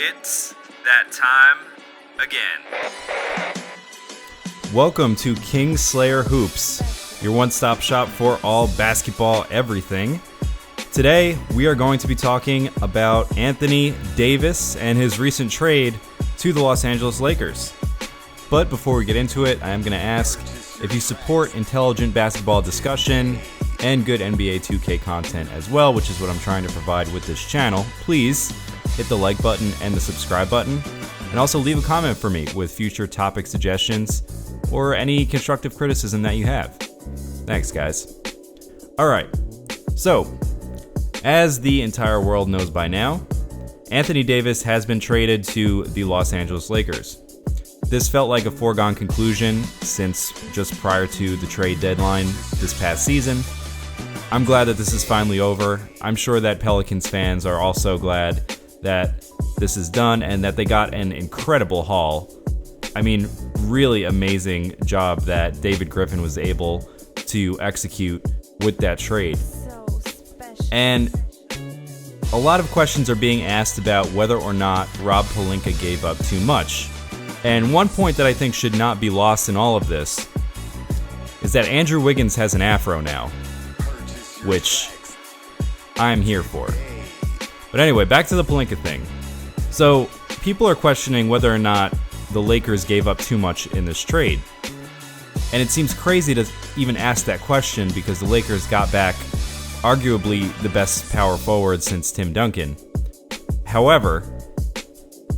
It's that time again. Welcome to Kingslayer Hoops, your one-stop shop for all basketball everything. Today, we are going to be talking about Anthony Davis and his recent trade to the Los Angeles Lakers. But before we get into it, I am going to ask if you support intelligent basketball discussion and good NBA 2K content as well, which is what I'm trying to provide with this channel, please hit the like button and the subscribe button, and also leave a comment for me with future topic suggestions or any constructive criticism that you have. Thanks, guys. Alright, so, as the entire world knows by now, Anthony Davis has been traded to the Los Angeles Lakers. This felt like a foregone conclusion since just prior to the trade deadline this past season. I'm glad that this is finally over. I'm sure that Pelicans fans are also glad that this is done and that they got an incredible haul. I mean, really amazing job that David Griffin was able to execute with that trade. And a lot of questions are being asked about whether or not Rob Pelinka gave up too much. And one point that I think should not be lost in all of this is that Andrew Wiggins has an afro now, which I'm here for. But anyway, back to the Pelinka thing. So, people are questioning whether or not the Lakers gave up too much in this trade. And it seems crazy to even ask that question because the Lakers got back arguably the best power forward since Tim Duncan. However,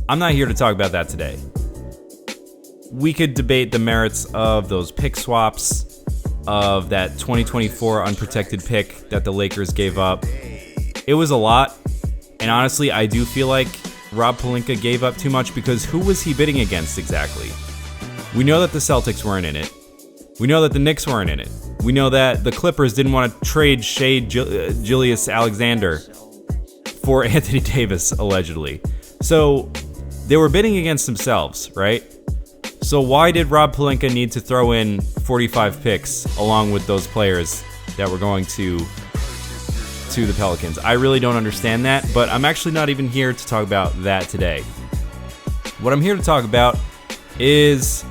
I'm not here to talk about that today. We could debate the merits of those pick swaps, of that 2024 unprotected pick that the Lakers gave up. It was a lot, and honestly, I do feel like Rob Pelinka gave up too much because who was he bidding against exactly? We know that the Celtics weren't in it. We know that the Knicks weren't in it. We know that the Clippers didn't want to trade Shai Gilgeous-Alexander for Anthony Davis, allegedly. So they were bidding against themselves, right? So why did Rob Pelinka need to throw in 45 picks along with those players that were going to the Pelicans? I really don't understand that, but I'm actually not even here to talk about that today. What I'm here to talk about is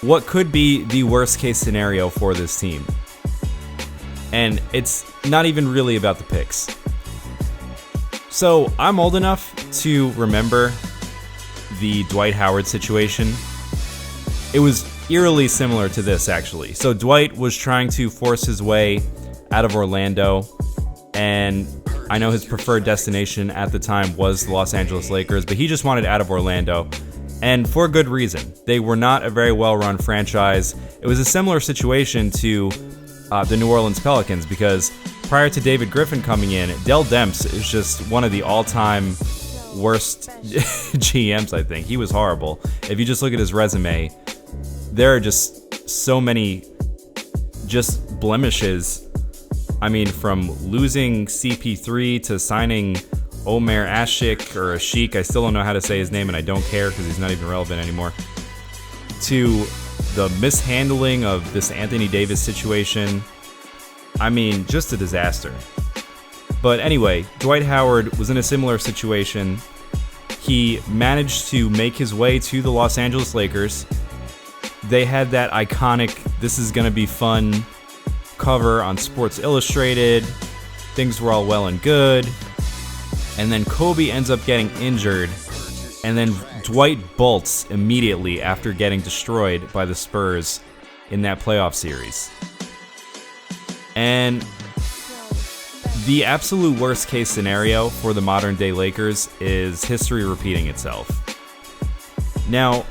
what could be the worst case scenario for this team. And it's not even really about the picks. So I'm old enough to remember the Dwight Howard situation. It was eerily similar to this, actually. So Dwight was trying to force his way out of Orlando, and I know his preferred destination at the time was the Los Angeles Lakers, but he just wanted out of Orlando, and for good reason. They were not a very well-run franchise. It was a similar situation to the New Orleans Pelicans, because prior to David Griffin coming in, Dell Demps is just one of the all-time worst GMs, I think. He was horrible. If you just look at his resume, there are just so many just blemishes. I mean, from losing CP3 to signing Omer Ashik or Ashik, I still don't know how to say his name and I don't care because he's not even relevant anymore, to the mishandling of this Anthony Davis situation. I mean, just a disaster. But anyway, Dwight Howard was in a similar situation. He managed to make his way to the Los Angeles Lakers. They had that iconic "This is gonna be fun" cover on Sports Illustrated. Things were all well and good. And then Kobe ends up getting injured. And then Dwight bolts immediately after getting destroyed by the Spurs in that playoff series. And the absolute worst case scenario for the modern day Lakers is history repeating itself. Now,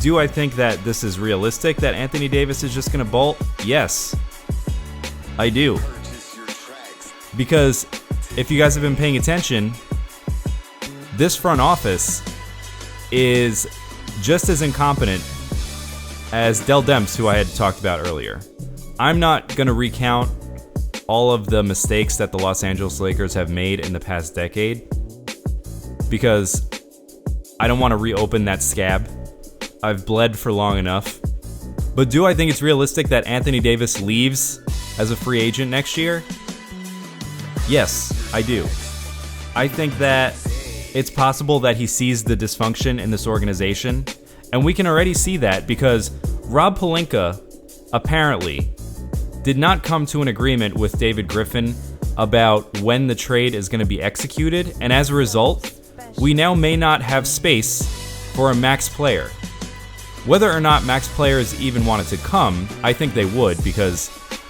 do I think that this is realistic, that Anthony Davis is just going to bolt? Yes, I do. Because if you guys have been paying attention, this front office is just as incompetent as Dell Demps, who I had talked about earlier. I'm not going to recount all of the mistakes that the Los Angeles Lakers have made in the past decade because I don't want to reopen that scab. I've bled for long enough. But do I think it's realistic that Anthony Davis leaves as a free agent next year? Yes, I do. I think that it's possible that he sees the dysfunction in this organization, and we can already see that because Rob Pelinka apparently did not come to an agreement with David Griffin about when the trade is going to be executed, and as a result, we now may not have space for a max player. Whether or not max players even wanted to come, I think they would, because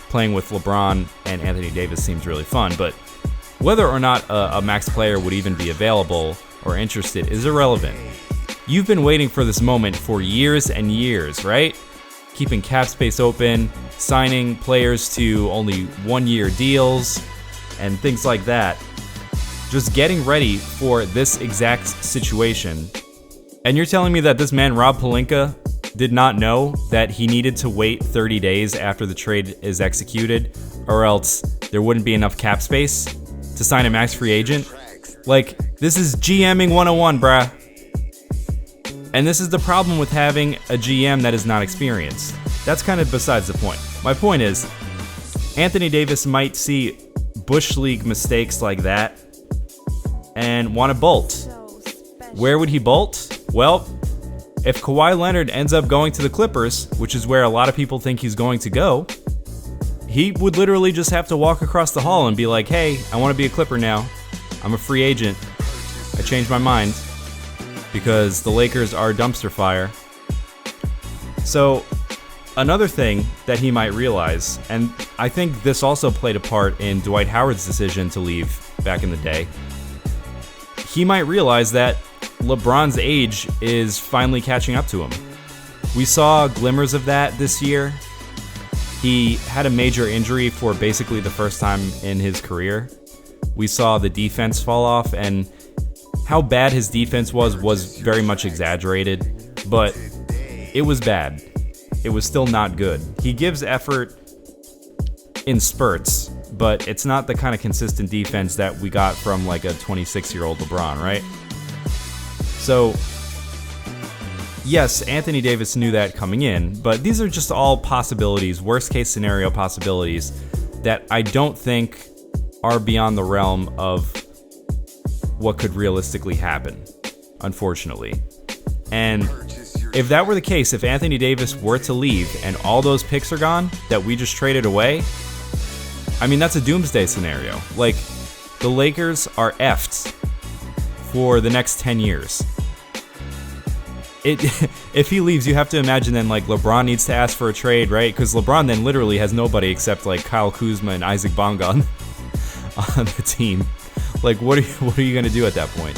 playing with LeBron and Anthony Davis seems really fun, but whether or not a max player would even be available or interested is irrelevant. You've been waiting for this moment for years and years, right? Keeping cap space open, signing players to only 1-year deals, and things like that. Just getting ready for this exact situation. And you're telling me that this man, Rob Pelinka, did not know that he needed to wait 30 days after the trade is executed, or else there wouldn't be enough cap space to sign a max free agent? Like, this is GMing 101, bruh. And this is the problem with having a GM that is not experienced. That's kind of besides the point. My point is, Anthony Davis might see Bush League mistakes like that and want to bolt. Where would he bolt? Well, if Kawhi Leonard ends up going to the Clippers, which is where a lot of people think he's going to go, he would literally just have to walk across the hall and be like, hey, I want to be a Clipper now. I'm a free agent. I changed my mind because the Lakers are a dumpster fire. So another thing that he might realize, and I think this also played a part in Dwight Howard's decision to leave back in the day, he might realize that LeBron's age is finally catching up to him. We saw glimmers of that this year. He had a major injury for basically the first time in his career. We saw the defense fall off, and how bad his defense was very much exaggerated, but it was bad. It was still not good. He gives effort in spurts, but it's not the kind of consistent defense that we got from like a 26-year-old LeBron, right? So, yes, Anthony Davis knew that coming in, but these are just all possibilities, worst case scenario possibilities, that I don't think are beyond the realm of what could realistically happen, unfortunately. And if that were the case, if Anthony Davis were to leave and all those picks are gone that we just traded away, I mean, that's a doomsday scenario. Like, the Lakers are effed for the next 10 years. If he leaves, you have to imagine then, like, LeBron needs to ask for a trade, right? Because LeBron then literally has nobody except, like, Kyle Kuzma and Isaac Bonga on the team. Like, what are you going to do at that point?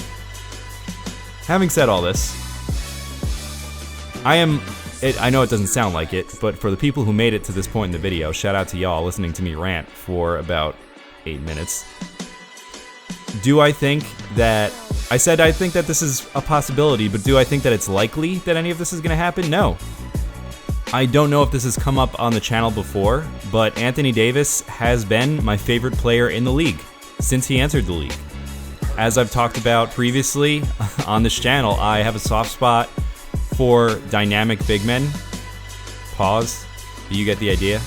Having said all this, I know it doesn't sound like it, but for the people who made it to this point in the video, shout out to y'all listening to me rant for about 8 minutes. Do I think that... I said I think that this is a possibility, but do I think that it's likely that any of this is going to happen? No. I don't know if this has come up on the channel before, but Anthony Davis has been my favorite player in the league since he entered the league. As I've talked about previously on this channel, I have a soft spot for dynamic big men. Pause. You get the idea?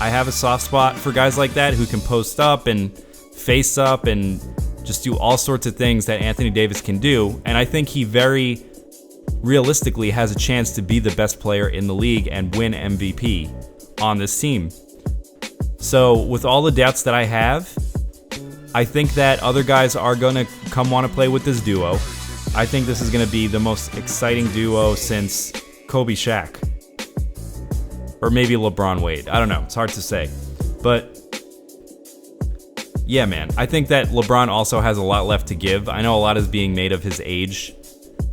I have a soft spot for guys like that who can post up and face up and just do all sorts of things that Anthony Davis can do, and I think he very realistically has a chance to be the best player in the league and win MVP on this team. So with all the doubts that I have, I think that other guys are going to come want to play with this duo. I think this is going to be the most exciting duo since Kobe Shaq. Or maybe LeBron Wade. I don't know. It's hard to say. But yeah, man, I think that LeBron also has a lot left to give. I know a lot is being made of his age,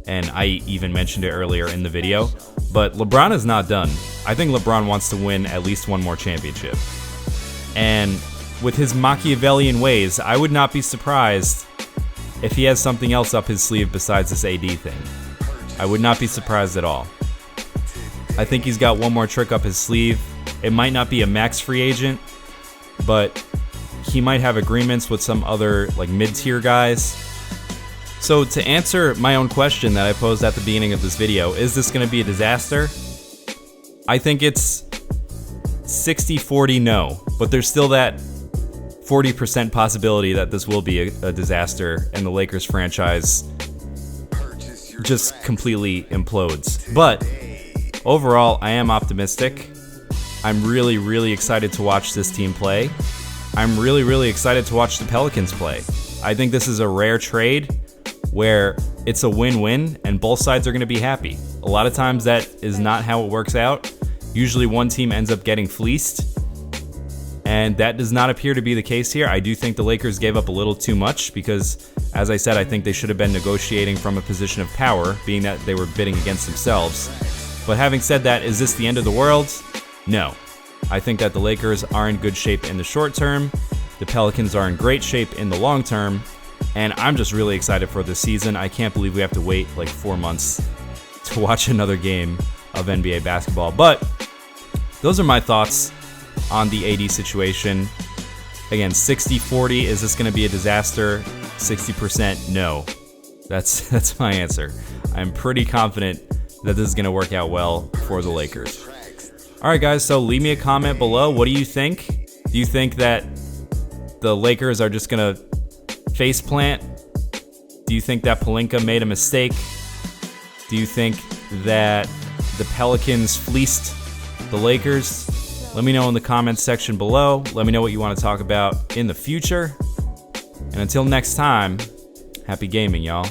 and I even mentioned it earlier in the video, but LeBron is not done. I think LeBron wants to win at least one more championship. And with his Machiavellian ways, I would not be surprised if he has something else up his sleeve besides this AD thing. I would not be surprised at all. I think he's got one more trick up his sleeve. It might not be a max free agent, but he might have agreements with some other like mid-tier guys. So to answer my own question that I posed at the beginning of this video, is this going to be a disaster? I think it's 60-40 no, but there's still that 40% possibility that this will be a disaster and the Lakers franchise just completely implodes. But overall, I am optimistic. I'm really, really excited to watch this team play. I'm really, really excited to watch the Pelicans play. I think this is a rare trade where it's a win-win and both sides are going to be happy. A lot of times that is not how it works out. Usually one team ends up getting fleeced, and that does not appear to be the case here. I do think the Lakers gave up a little too much because, as I said, I think they should have been negotiating from a position of power, being that they were bidding against themselves. But having said that, is this the end of the world? No. I think that the Lakers are in good shape in the short term. The Pelicans are in great shape in the long term. And I'm just really excited for this season. I can't believe we have to wait like 4 months to watch another game of NBA basketball. But those are my thoughts on the AD situation. Again, 60-40, is this going to be a disaster? 60% no. That's my answer. I'm pretty confident that this is going to work out well for the Lakers. All right, guys, so leave me a comment below. What do you think? Do you think that the Lakers are just going to faceplant? Do you think that Pelinka made a mistake? Do you think that the Pelicans fleeced the Lakers? Let me know in the comments section below. Let me know what you want to talk about in the future. And until next time, happy gaming, y'all.